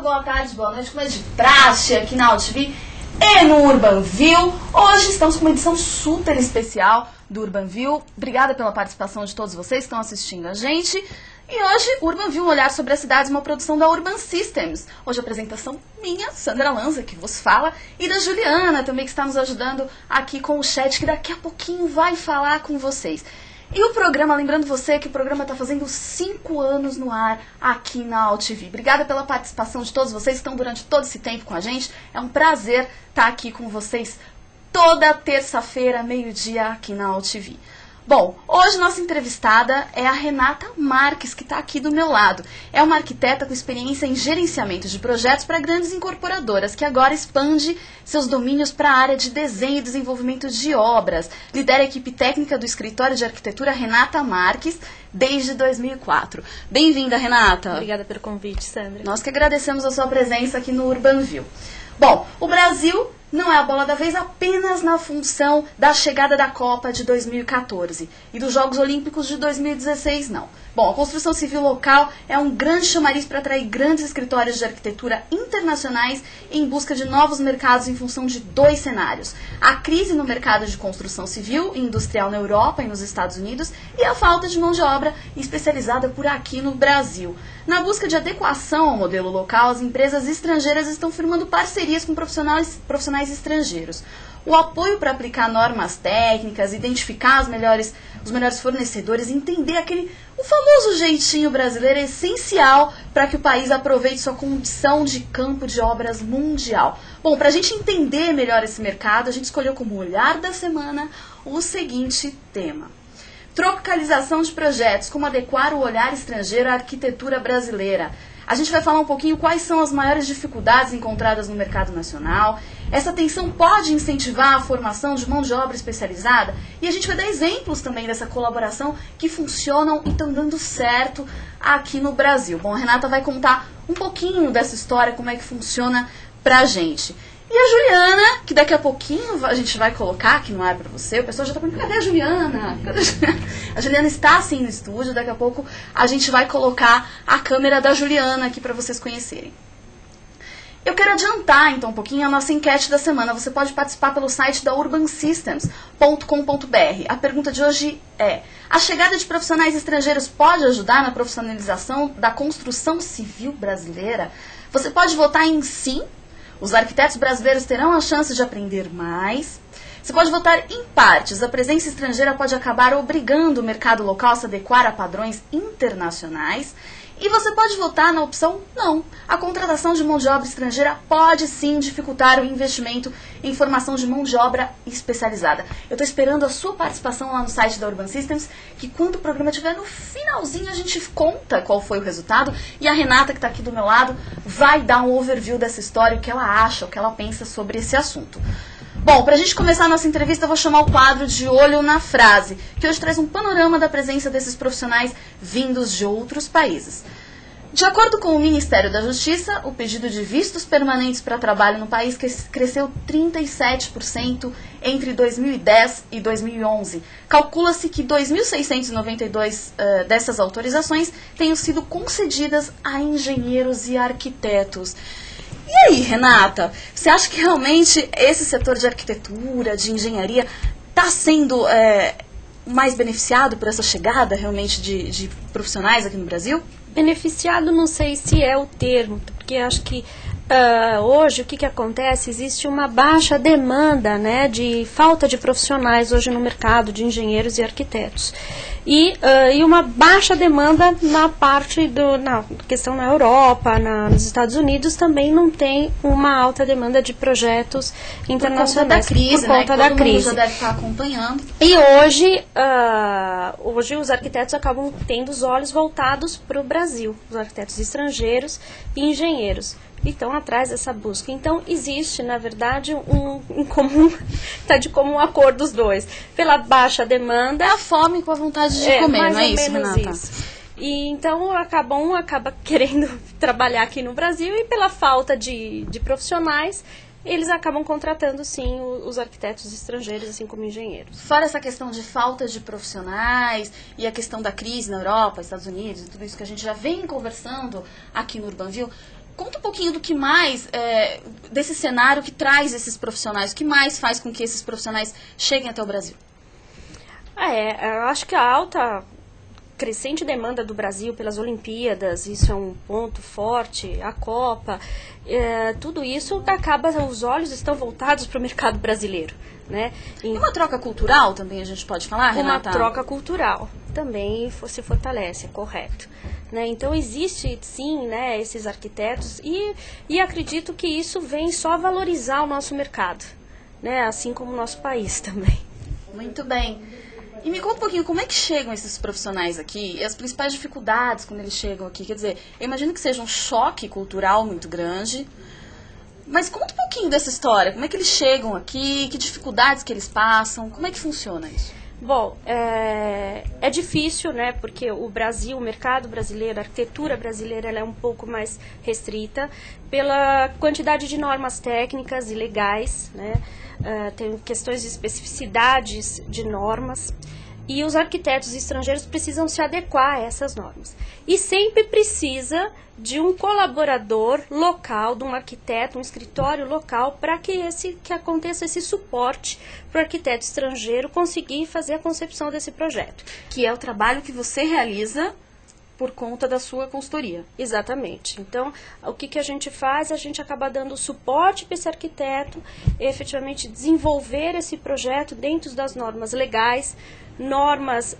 Boa tarde, boa noite, como é de praxe aqui na UTV e no Urbanville. Hoje estamos com uma edição super especial do Urbanville. Obrigada pela participação de todos vocês que estão assistindo a gente. E hoje, Urbanville, um olhar sobre as cidades, uma produção da Urban Systems. Hoje a apresentação minha, Sandra Lanza, que vos fala, e da Juliana também, que está nos ajudando aqui com o chat, que daqui a pouquinho vai falar com vocês. E o programa, lembrando você que o programa está fazendo 5 anos no ar aqui na UTV. Obrigada pela participação de todos vocês que estão durante todo esse tempo com a gente. É um prazer estar aqui com vocês toda terça-feira, meio-dia, aqui na UTV. Bom, hoje nossa entrevistada é a Renata Marques, que está aqui do meu lado. É uma arquiteta com experiência em gerenciamento de projetos para grandes incorporadoras, que agora expande seus domínios para a área de desenho e desenvolvimento de obras. Lidera a equipe técnica do escritório de arquitetura Renata Marques desde 2004. Bem-vinda, Renata. Obrigada pelo convite, Sandra. Nós que agradecemos a sua presença aqui no Urbanville. Bom, o Brasil não é a bola da vez apenas na função da chegada da Copa de 2014 e dos Jogos Olímpicos de 2016, não. Bom, a construção civil local é um grande chamariz para atrair grandes escritórios de arquitetura internacionais em busca de novos mercados em função de 2 cenários. A crise no mercado de construção civil e industrial na Europa e nos Estados Unidos e a falta de mão de obra especializada por aqui no Brasil. Na busca de adequação ao modelo local, as empresas estrangeiras estão firmando parcerias com profissionais estrangeiros. O apoio para aplicar normas técnicas, identificar os melhores fornecedores, entender o famoso jeitinho brasileiro é essencial para que o país aproveite sua condição de campo de obras mundial. Bom, para a gente entender melhor esse mercado, a gente escolheu como olhar da semana o seguinte tema: tropicalização de projetos, como adequar o olhar estrangeiro à arquitetura brasileira. A gente vai falar um pouquinho quais são as maiores dificuldades encontradas no mercado nacional. Essa tensão pode incentivar a formação de mão de obra especializada? E a gente vai dar exemplos também dessa colaboração que funcionam e estão dando certo aqui no Brasil. Bom, a Renata vai contar um pouquinho dessa história, como é que funciona pra gente. E a Juliana, que daqui a pouquinho a gente vai colocar aqui no ar para você. O pessoal já está perguntando, cadê a Juliana? A Juliana está sim no estúdio, daqui a pouco a gente vai colocar a câmera da Juliana aqui para vocês conhecerem. Eu quero adiantar então um pouquinho a nossa enquete da semana. Você pode participar pelo site da urbansystems.com.br. A pergunta de hoje é: a chegada de profissionais estrangeiros pode ajudar na profissionalização da construção civil brasileira? Você pode votar em sim. Os arquitetos brasileiros terão a chance de aprender mais. Você pode votar em partes. A presença estrangeira pode acabar obrigando o mercado local a se adequar a padrões internacionais. E você pode votar na opção não. A contratação de mão de obra estrangeira pode sim dificultar o investimento em formação de mão de obra especializada. Eu estou esperando a sua participação lá no site da Urban Systems, que quando o programa estiver no finalzinho a gente conta qual foi o resultado. E a Renata, que está aqui do meu lado, vai dar um overview dessa história, o que ela acha, o que ela pensa sobre esse assunto. Bom, para a gente começar a nossa entrevista, eu vou chamar o quadro de Olho na Frase, que hoje traz um panorama da presença desses profissionais vindos de outros países. De acordo com o Ministério da Justiça, o pedido de vistos permanentes para trabalho no país cresceu 37% entre 2010 e 2011. Calcula-se que 2.692 dessas autorizações tenham sido concedidas a engenheiros e arquitetos. E aí, Renata, você acha que realmente esse setor de arquitetura, de engenharia, está sendo mais beneficiado por essa chegada realmente de profissionais aqui no Brasil? Beneficiado não sei se é o termo, porque acho que hoje o que acontece? Existe uma baixa demanda, né, de falta de profissionais hoje no mercado de engenheiros e arquitetos. e uma baixa demanda na parte na questão na Europa, nos Estados Unidos também não tem uma alta demanda de projetos internacionais. Por conta da crise, por conta né? da crise. Já deve estar acompanhando. E hoje os arquitetos acabam tendo os olhos voltados para o Brasil, os arquitetos estrangeiros e engenheiros. E estão atrás dessa busca. Então, existe, na verdade, está de comum acordo dos dois. Pela baixa demanda... É a fome com a vontade de comer, não é isso, Renata? Isso. E então, acaba querendo trabalhar aqui no Brasil e pela falta de profissionais, eles acabam contratando, sim, os arquitetos estrangeiros, assim como engenheiros. Fora essa questão de falta de profissionais e a questão da crise na Europa, Estados Unidos e tudo isso que a gente já vem conversando aqui no Urbanville, conta um pouquinho do que mais, desse cenário que traz esses profissionais, o que mais faz com que esses profissionais cheguem até o Brasil? Eu acho que a alta, crescente demanda do Brasil pelas Olimpíadas, isso é um ponto forte, a Copa, tudo isso os olhos estão voltados para o mercado brasileiro. Né? E uma troca cultural também a gente pode falar, Renata? Uma troca cultural também se fortalece, é correto. Né? Então existe sim, né, esses arquitetos e acredito que isso vem só valorizar o nosso mercado, né? Assim como o nosso país também. Muito bem. E me conta um pouquinho, como é que chegam esses profissionais aqui e as principais dificuldades quando eles chegam aqui? Quer dizer, eu imagino que seja um choque cultural muito grande, mas conta um pouquinho dessa história. Como é que eles chegam aqui, que dificuldades que eles passam, como é que funciona isso? Bom, é difícil, né, porque o Brasil, o mercado brasileiro, a arquitetura brasileira, ela é um pouco mais restrita pela quantidade de normas técnicas e legais, né, tem questões de especificidades de normas, e os arquitetos estrangeiros precisam se adequar a essas normas. E sempre precisa de um colaborador local, de um arquiteto, um escritório local, para que aconteça esse suporte para o arquiteto estrangeiro conseguir fazer a concepção desse projeto. Que é o trabalho que você realiza por conta da sua consultoria. Exatamente. Então, o que a gente faz? A gente acaba dando suporte para esse arquiteto, efetivamente desenvolver esse projeto dentro das normas legais, normas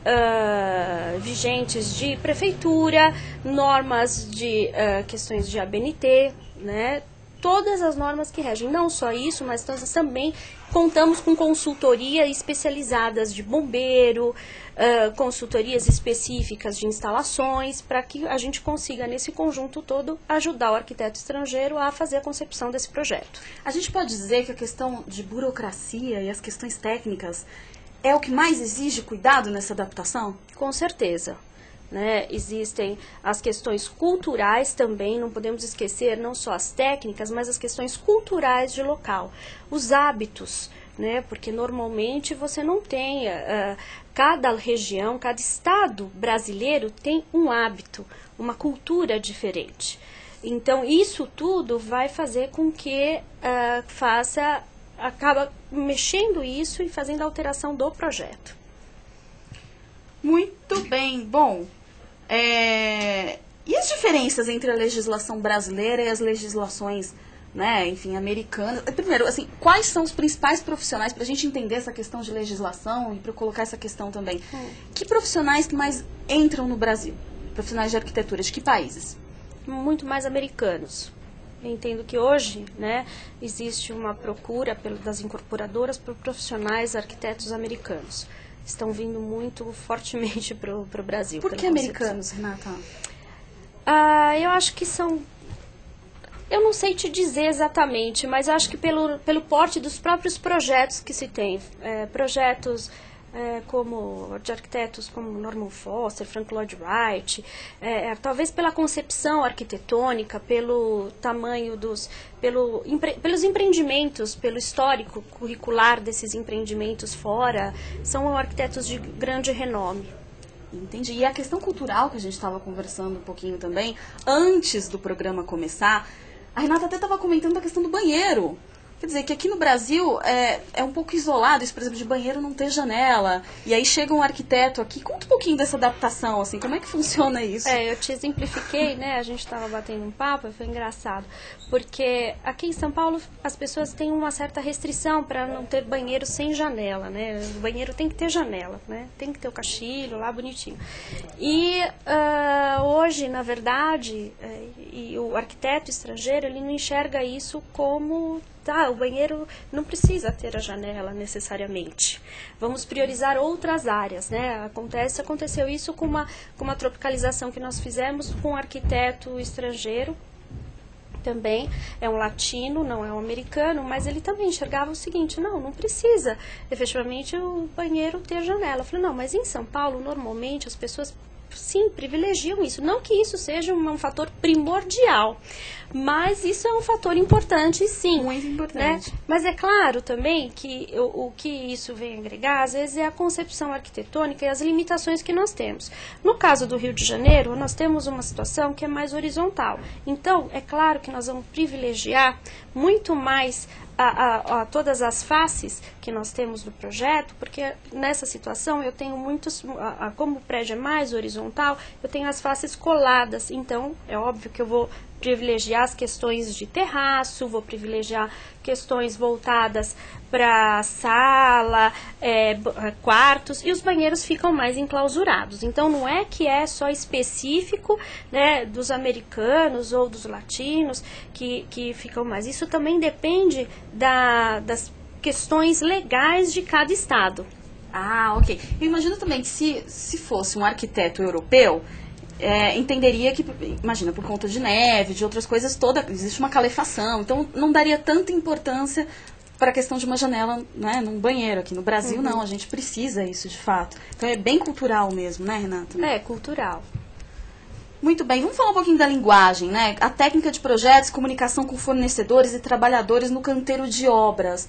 vigentes de prefeitura, normas de questões de ABNT, né? Todas as normas que regem, não só isso, mas nós também contamos com consultoria especializadas de bombeiro, consultorias específicas de instalações, para que a gente consiga, nesse conjunto todo, ajudar o arquiteto estrangeiro a fazer a concepção desse projeto. A gente pode dizer que a questão de burocracia e as questões técnicas é o que mais exige cuidado nessa adaptação? Com certeza. Né? Existem as questões culturais também, não podemos esquecer não só as técnicas, mas as questões culturais de local. Os hábitos, né? Porque normalmente você não tem, cada região, cada estado brasileiro tem um hábito, uma cultura diferente. Então isso tudo vai fazer com que acaba mexendo isso e fazendo a alteração do projeto. Muito bem. Bom, e as diferenças entre a legislação brasileira e as legislações, né, enfim, americanas? Primeiro, assim, quais são os principais profissionais, para a gente entender essa questão de legislação e para eu colocar essa questão também? Que profissionais que mais entram no Brasil? Profissionais de arquitetura, de que países? Muito mais americanos. Eu entendo que hoje, né, existe uma procura das incorporadoras por profissionais arquitetos americanos. Estão vindo muito fortemente para o Brasil. Por que americanos, Renata? Eu acho que são... Eu não sei te dizer exatamente, mas acho que pelo porte dos próprios projetos que se tem. Projetos como de arquitetos como Norman Foster, Frank Lloyd Wright, talvez pela concepção arquitetônica, pelo tamanho pelos empreendimentos, pelo histórico curricular desses empreendimentos fora, são arquitetos de grande renome. Entendi. E a questão cultural que a gente estava conversando um pouquinho também, antes do programa começar, a Renata até estava comentando a questão do banheiro. Quer dizer, que aqui no Brasil é um pouco isolado isso, por exemplo, de banheiro não ter janela. E aí chega um arquiteto aqui. Conta um pouquinho dessa adaptação, assim, como é que funciona isso? Eu te exemplifiquei, né? A gente estava batendo um papo, foi engraçado. Porque aqui em São Paulo as pessoas têm uma certa restrição para não ter banheiro sem janela, né? O banheiro tem que ter janela, né? Tem que ter o caixilho lá bonitinho. E hoje, na verdade, e o arquiteto estrangeiro, ele não enxerga isso como... o banheiro não precisa ter a janela necessariamente. Vamos priorizar outras áreas, né? Aconteceu isso com uma tropicalização que nós fizemos com um arquiteto estrangeiro, também é um latino, não é um americano, mas ele também enxergava o seguinte, não precisa efetivamente o banheiro ter janela. Eu falei, não, mas em São Paulo, normalmente, as pessoas sim, privilegiam isso. Não que isso seja um fator primordial, mas isso é um fator importante, sim. Muito importante. Né? Mas é claro também que o que isso vem agregar, às vezes, é a concepção arquitetônica e as limitações que nós temos. No caso do Rio de Janeiro, nós temos uma situação que é mais horizontal. Então, é claro que nós vamos privilegiar muito mais a todas as faces que nós temos do projeto, porque nessa situação eu tenho muitos, como o prédio é mais horizontal, eu tenho as faces coladas, então é óbvio que eu vou privilegiar as questões de terraço, vou privilegiar questões voltadas para sala, quartos, e os banheiros ficam mais enclausurados. Então não é que é só específico, né, dos americanos ou dos latinos que ficam mais. Isso também depende das questões legais de cada estado. Ah, ok. Eu imagino também que se fosse um arquiteto europeu, entenderia que, imagina, por conta de neve, de outras coisas, existe uma calefação, então não daria tanta importância para a questão de uma janela, né, num banheiro. Aqui no Brasil, não, a gente precisa isso de fato. Então é bem cultural mesmo, né, Renata? É, cultural. Muito bem, vamos falar um pouquinho da linguagem, né? A técnica de projetos, comunicação com fornecedores e trabalhadores no canteiro de obras.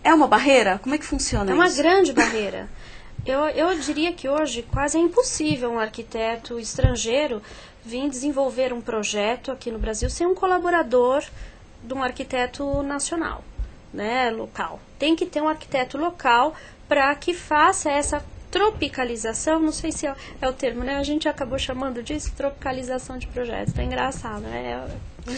É uma barreira? Como é que funciona isso? É uma grande barreira. Eu diria que hoje quase é impossível um arquiteto estrangeiro vir desenvolver um projeto aqui no Brasil sem um colaborador de um arquiteto nacional, né, local. Tem que ter um arquiteto local para que faça essa tropicalização, não sei se é o termo, né? A gente acabou chamando disso tropicalização de projetos. Tá engraçado, né?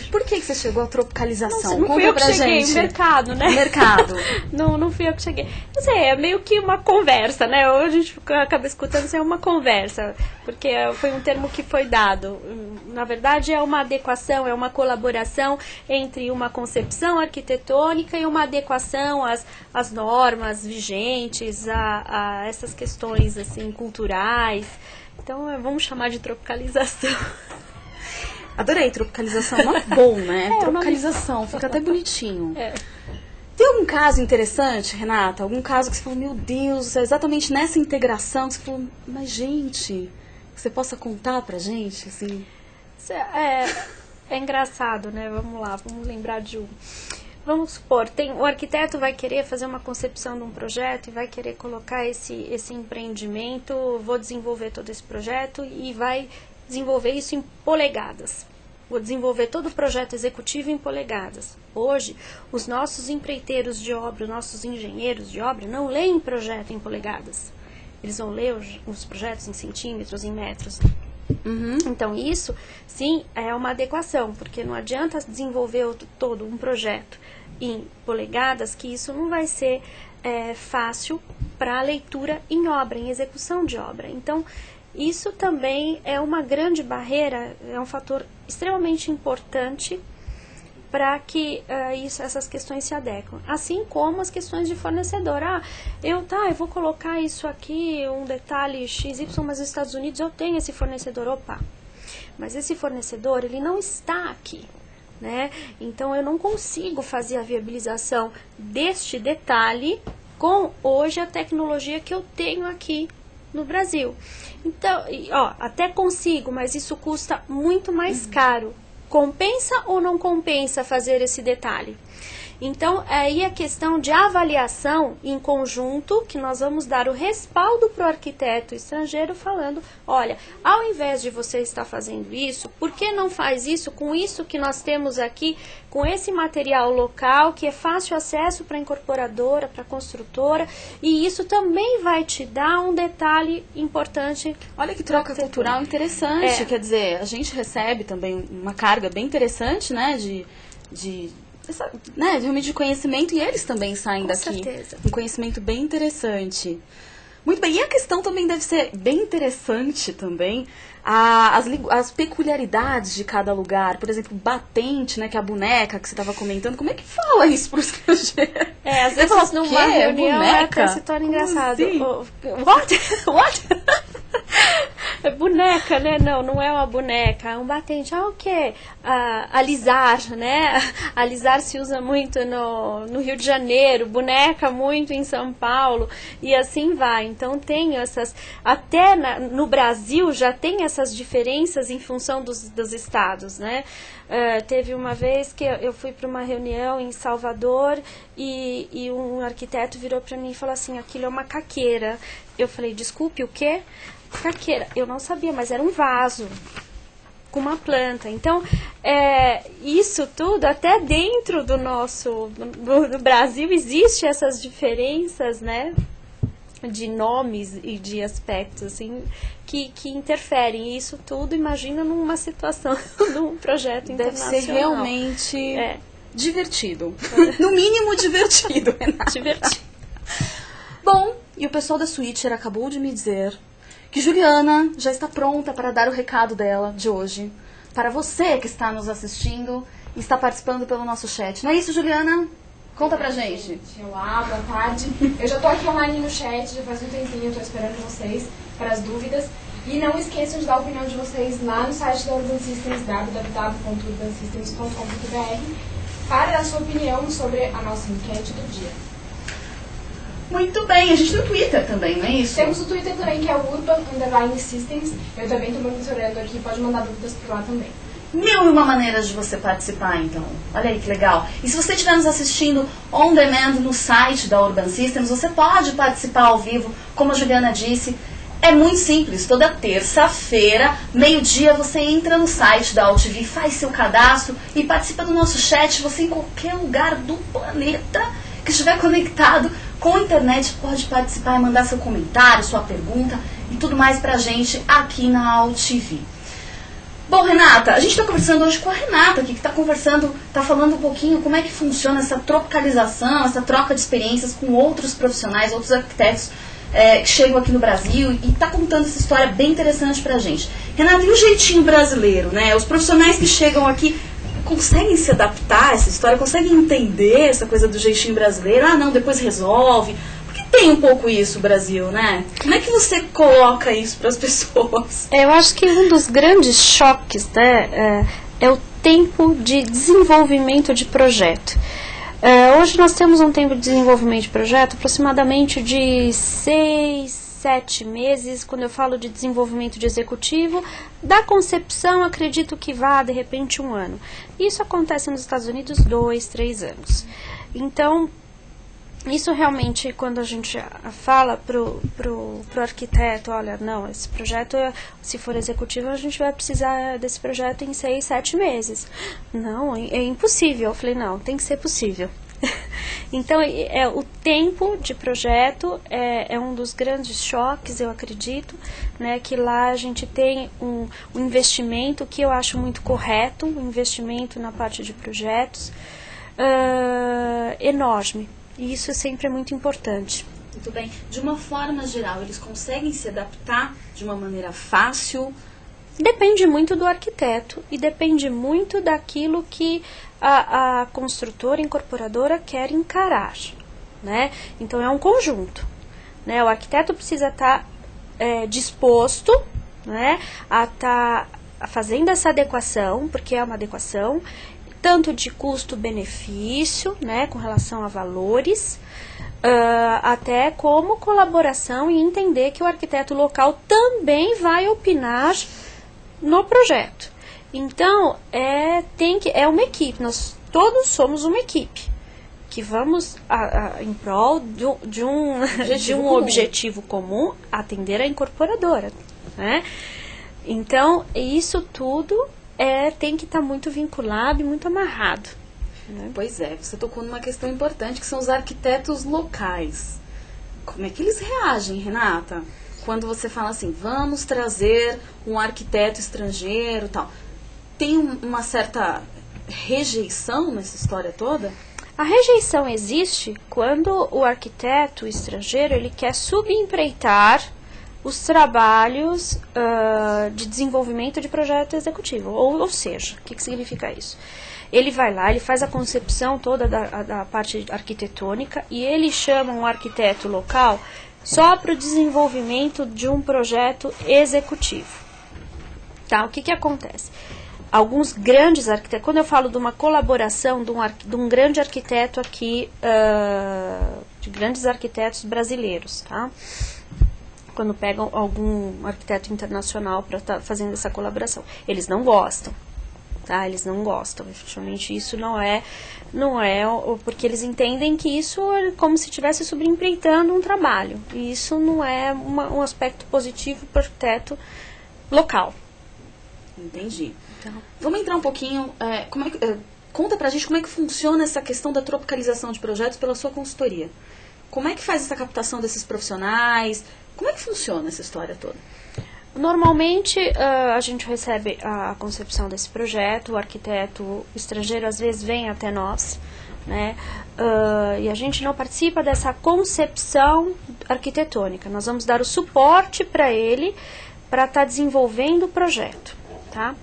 Por que você chegou à tropicalização? Não fui eu que cheguei, o mercado, né? Mercado. Não fui eu que cheguei. Não sei, é meio que uma conversa, né? Hoje a gente acaba escutando, isso é uma conversa, porque foi um termo que foi dado. Na verdade, é uma adequação, é uma colaboração entre uma concepção arquitetônica e uma adequação às normas vigentes, a essas questões, assim, culturais. Então, vamos chamar de tropicalização. Adorei, tropicalização é bom, né? Tropicalização, fica até bonitinho. Tem algum caso interessante, Renata? Algum caso que você falou, meu Deus, é exatamente nessa integração que você falou, mas gente, você possa contar pra gente, assim? É engraçado, né? Vamos lá, vamos lembrar de um. Vamos supor, o arquiteto vai querer fazer uma concepção de um projeto e vai querer colocar esse empreendimento, vou desenvolver todo esse projeto e vai desenvolver isso em polegadas. Vou desenvolver todo o projeto executivo em polegadas. Hoje, os nossos empreiteiros de obra, os nossos engenheiros de obra, não leem projeto em polegadas. Eles vão ler os projetos em centímetros, em metros. Então, isso, sim, é uma adequação, porque não adianta desenvolver todo um projeto em polegadas, que isso não vai ser fácil para a leitura em obra, em execução de obra. Então, isso também é uma grande barreira, é um fator extremamente importante para que essas questões se adequem. Assim como as questões de fornecedor. Eu vou colocar isso aqui, um detalhe XY, mas nos Estados Unidos eu tenho esse fornecedor. Opa, mas esse fornecedor, ele não está aqui, né? Então, eu não consigo fazer a viabilização deste detalhe com hoje a tecnologia que eu tenho aqui no Brasil. Então, até consigo, mas isso custa muito mais caro. Compensa ou não compensa fazer esse detalhe? Então, aí a questão de avaliação em conjunto, que nós vamos dar o respaldo para o arquiteto estrangeiro falando, olha, ao invés de você estar fazendo isso, por que não faz isso com isso que nós temos aqui, com esse material local, que é fácil acesso para a incorporadora, para a construtora, e isso também vai te dar um detalhe importante. Olha que troca cultural interessante, quer dizer, a gente recebe também uma carga bem interessante, né, realmente de conhecimento, e eles também saem daqui. Com certeza. Um conhecimento bem interessante. Muito bem, e a questão também deve ser bem interessante também, as peculiaridades de cada lugar. Por exemplo, batente, né, que é a boneca que você estava comentando. Como é que fala isso para os estrangeiros? Às vezes numa reunião até se torna engraçado. Assim? What? É boneca, né? Não é uma boneca, é um batente. O quê? Alisar, né? Alisar se usa muito no Rio de Janeiro, boneca muito em São Paulo, e assim vai. Então tem essas, até no Brasil já tem essas diferenças em função dos estados, né? Teve uma vez que eu fui para uma reunião em Salvador e um arquiteto virou para mim e falou assim, aquilo é uma caqueira. Eu falei, desculpe, o quê? Caqueira. Eu não sabia, mas era um vaso com uma planta. Então, isso tudo, até dentro do nosso, do Brasil, existe essas diferenças, né, de nomes e de aspectos, assim, que interferem. E isso tudo, imagina numa situação, num projeto internacional. Deve ser realmente divertido. No mínimo divertido, Renata. Divertido. Bom, e o pessoal da Switcher acabou de me dizer que Juliana já está pronta para dar o recado dela de hoje para você que está nos assistindo e está participando pelo nosso chat. Não é isso, Juliana? Conta pra gente. Olá, boa tarde. Eu já tô aqui online no chat, já faz um tempinho, eu tô esperando vocês para as dúvidas. E não esqueçam de dar a opinião de vocês lá no site da Urban Systems, www.urbansystems.com.br, para dar a sua opinião sobre a nossa enquete do dia. Muito bem, a gente tem o Twitter também, não é isso? Temos o Twitter também, que é o Urban_Systems. Eu também estou monitorando aqui, pode mandar dúvidas por lá também. 1001 maneiras de você participar, então. Olha aí que legal. E se você estiver nos assistindo on demand no site da Urban Systems, você pode participar ao vivo, como a Juliana disse. É muito simples, toda terça-feira, meio-dia, você entra no site da AltV, faz seu cadastro e participa do nosso chat. Você em qualquer lugar do planeta que estiver conectado com a internet pode participar e mandar seu comentário, sua pergunta e tudo mais pra gente aqui na AltV. Bom, Renata, a gente está conversando hoje com a Renata aqui, que está falando um pouquinho como é que funciona essa tropicalização, essa troca de experiências com outros profissionais, outros arquitetos que chegam aqui no Brasil, e está contando essa história bem interessante pra gente. Renata, e o jeitinho brasileiro, né? Os profissionais que chegam aqui conseguem se adaptar a essa história, conseguem entender essa coisa do jeitinho brasileiro? Ah, não, depois resolve. Porque tem um pouco isso, Brasil, né? Como é que você coloca isso para as pessoas? Eu acho que um dos grandes choques, né, é o tempo de desenvolvimento de projeto. Hoje nós temos um tempo de desenvolvimento de projeto aproximadamente de 6, 7 meses, quando eu falo de desenvolvimento de executivo. Da concepção, acredito que vá, de repente, 1 ano. Isso acontece nos Estados Unidos 2, 3 anos. Então, isso realmente, quando a gente fala pro arquiteto, olha, não, esse projeto, se for executivo, a gente vai precisar desse projeto em 6, 7 meses. Não, é impossível. Eu falei, não, tem que ser possível. Então, o tempo de projeto é um dos grandes choques, eu acredito, né, que lá a gente tem um investimento que eu acho muito correto, um investimento na parte de projetos enorme. E isso sempre é muito importante. Muito bem. De uma forma geral, eles conseguem se adaptar de uma maneira fácil? Depende muito do arquiteto e depende muito daquilo que a construtora, incorporadora quer encarar, né? Então é um conjunto, né? O arquiteto precisa estar disposto, né, a estar fazendo essa adequação, porque é uma adequação, tanto de custo-benefício, né, com relação a valores, até como colaboração e entender que o arquiteto local também vai opinar no projeto. Então, é uma equipe, nós todos somos uma equipe. que vamos, em prol de um objetivo comum, atender a incorporadora, né? Então, isso tudo tem que estar muito vinculado e muito amarrado, né? Pois é, você tocou numa questão importante, que são os arquitetos locais. Como é que eles reagem, Renata? Quando você fala assim, vamos trazer um arquiteto estrangeiro e tal. Tem uma certa rejeição nessa história toda? A rejeição existe quando o arquiteto estrangeiro ele quer subempreitar os trabalhos de desenvolvimento de projeto executivo. Ou seja, o que significa isso? Ele vai lá, ele faz a concepção toda da parte arquitetônica e ele chama um arquiteto local só para o desenvolvimento de um projeto executivo. Tá? O que acontece? Alguns grandes arquitetos, quando eu falo de uma colaboração de um grande arquiteto aqui, de grandes arquitetos brasileiros, tá? Quando pegam algum arquiteto internacional para estar fazendo essa colaboração, eles não gostam. Tá? Eles não gostam, efetivamente isso não é porque eles entendem que isso é como se estivesse subempreitando um trabalho, e isso não é um aspecto positivo para o arquiteto local. Entendi. Então, vamos entrar um pouquinho, conta pra gente como é que funciona essa questão da tropicalização de projetos pela sua consultoria. Como é que faz essa captação desses profissionais? Como é que funciona essa história toda? Normalmente, a gente recebe a concepção desse projeto, o arquiteto estrangeiro às vezes vem até nós, né? E a gente não participa dessa concepção arquitetônica. Nós vamos dar o suporte para ele, para estar desenvolvendo o projeto, tá?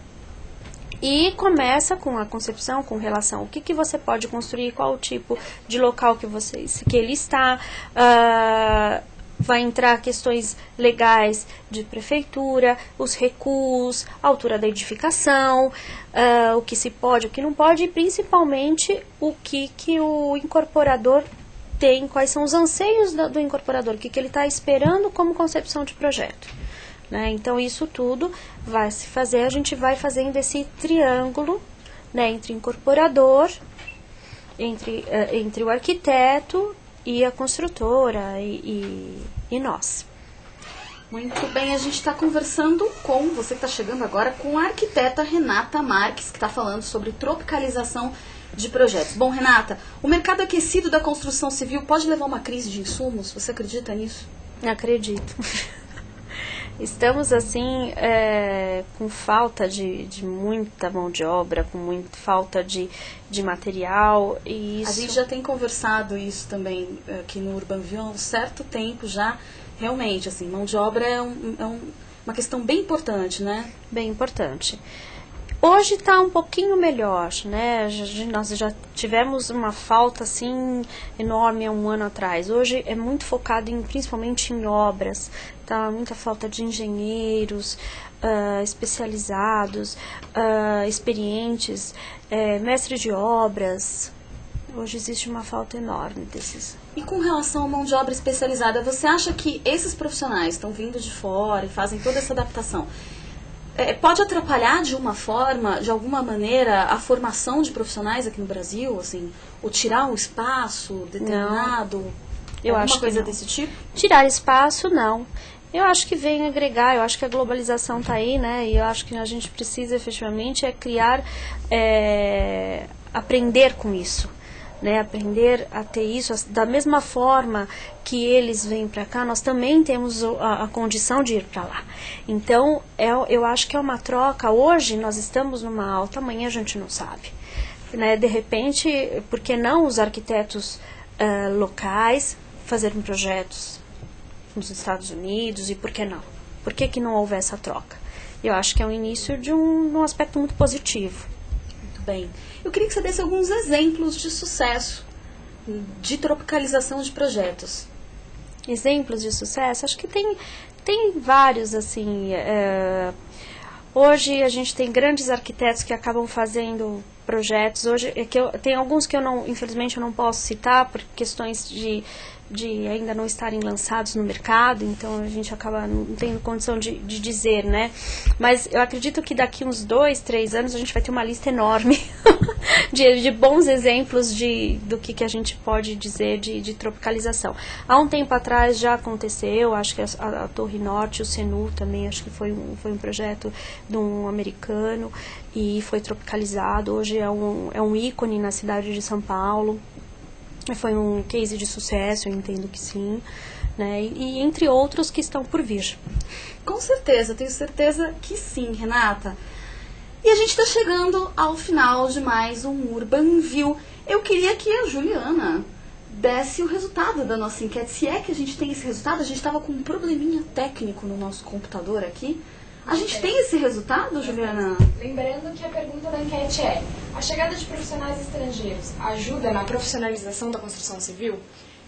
E começa com a concepção com relação ao que você pode construir, qual o tipo de local que ele está. Vai entrar questões legais de prefeitura, os recuos, a altura da edificação, o que se pode, o que não pode, e principalmente o que o incorporador tem, quais são os anseios do incorporador, o que ele está esperando como concepção de projeto. Né? Então, isso tudo vai se fazer, a gente vai fazendo esse triângulo, né, entre incorporador, entre o arquiteto e a construtora e nós. Muito bem, a gente está conversando com, você que está chegando agora, com a arquiteta Renata Marques, que está falando sobre tropicalização de projetos. Bom, Renata, o mercado aquecido da construção civil pode levar a uma crise de insumos? Você acredita nisso? Acredito. Estamos, assim, com falta de muita mão de obra, com muita falta de material. E isso... A gente já tem conversado isso também aqui no Urbanville há um certo tempo já. Realmente, assim, mão de obra é uma questão bem importante, né? Bem importante. Hoje está um pouquinho melhor, né? Nós já tivemos uma falta assim enorme há um ano atrás. Hoje é muito focado principalmente em obras. Tá muita falta de engenheiros especializados, experientes, mestres de obras. Hoje existe uma falta enorme desses. E com relação à mão de obra especializada, você acha que esses profissionais estão vindo de fora e fazem toda essa adaptação? Pode atrapalhar de alguma maneira, a formação de profissionais aqui no Brasil, assim, ou tirar um espaço determinado? Não. Eu alguma acho coisa que não. desse tipo? Tirar espaço, não. Eu acho que vem agregar, eu acho que a globalização está aí, né? E eu acho que a gente precisa efetivamente criar, aprender com isso. Né, aprender a ter isso, da mesma forma que eles vêm para cá, nós também temos a condição de ir para lá. Então, eu acho que é uma troca. Hoje nós estamos numa alta, amanhã a gente não sabe. Né, de repente, por que não os arquitetos locais fazerem projetos nos Estados Unidos, e por que não? Por que não houve essa troca? Eu acho que é o início de um aspecto muito positivo. Muito bem. Eu queria que você desse alguns exemplos de sucesso de tropicalização de projetos. Exemplos de sucesso? Acho que tem vários, assim. Hoje a gente tem grandes arquitetos que acabam fazendo projetos. Hoje tem alguns que infelizmente eu não posso citar por questões de de ainda não estarem lançados no mercado, então a gente acaba não tendo condição de dizer, né? Mas eu acredito que daqui uns 2, 3 anos a gente vai ter uma lista enorme de bons exemplos do que a gente pode dizer de tropicalização. Há um tempo atrás já aconteceu, acho que a Torre Norte, o Senu também, acho que foi um projeto de um americano e foi tropicalizado. Hoje é um ícone na cidade de São Paulo. Foi um case de sucesso, eu entendo que sim, né? E entre outros que estão por vir. Com certeza, tenho certeza que sim, Renata. E a gente está chegando ao final de mais um Urban View. Eu queria que a Juliana desse o resultado da nossa enquete. Se é que a gente tem esse resultado, a gente estava com um probleminha técnico no nosso computador aqui. A gente tem esse resultado, Juliana? Lembrando que a pergunta da enquete é: a chegada de profissionais estrangeiros ajuda na profissionalização da construção civil?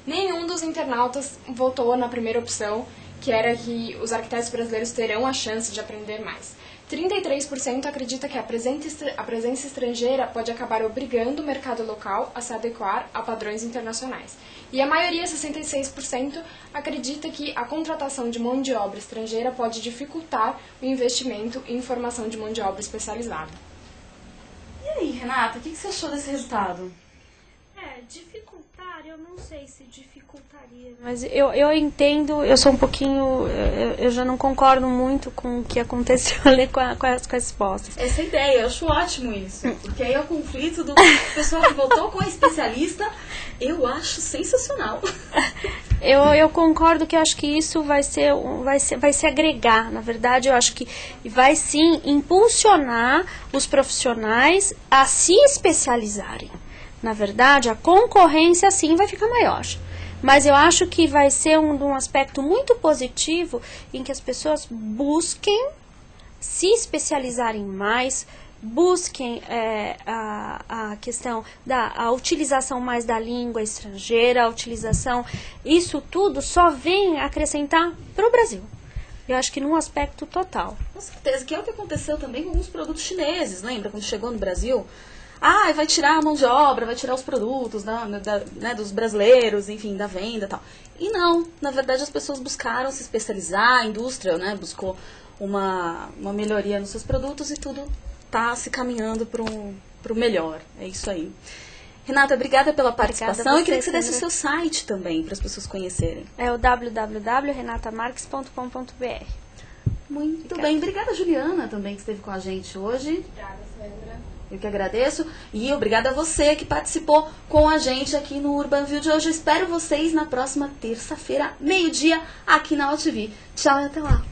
Nenhum dos internautas votou na primeira opção, que era que os arquitetos brasileiros terão a chance de aprender mais. 33% acredita que a presença estrangeira pode acabar obrigando o mercado local a se adequar a padrões internacionais. E a maioria, 66%, acredita que a contratação de mão de obra estrangeira pode dificultar o investimento em formação de mão de obra especializada. E aí, Renata, o que você achou desse resultado? Dificultar, eu não sei se dificultaria. Mas eu entendo, eu sou um pouquinho, eu já não concordo muito com o que aconteceu ali com as respostas. Essa ideia, eu acho ótimo isso. Porque aí é o conflito do pessoal que votou com a especialista, eu acho sensacional. Eu concordo que eu acho que isso vai se agregar. Na verdade, eu acho que vai sim impulsionar os profissionais a se especializarem. Na verdade, a concorrência sim vai ficar maior. Mas eu acho que vai ser um aspecto muito positivo em que as pessoas busquem se especializarem mais, busquem a questão da utilização mais da língua estrangeira, a utilização, isso tudo só vem acrescentar para o Brasil. Eu acho que num aspecto total. Com certeza, que é o que aconteceu também com alguns produtos chineses, lembra? Quando chegou no Brasil, vai tirar a mão de obra, vai tirar os produtos né, dos brasileiros, enfim, da venda e tal. E não, na verdade as pessoas buscaram se especializar, a indústria, né, buscou uma melhoria nos seus produtos e tudo está se caminhando para o melhor. É isso aí. Renata, obrigada pela participação. Eu queria que você desse o seu site também, para as pessoas conhecerem. É o www.renatamarques.com.br. Muito bem. Obrigada, Juliana, também, que esteve com a gente hoje. Obrigada, Sandra. Eu que agradeço. E obrigada a você que participou com a gente aqui no Urban View de hoje. Eu espero vocês na próxima terça-feira, meio-dia, aqui na OTV. Tchau e até lá.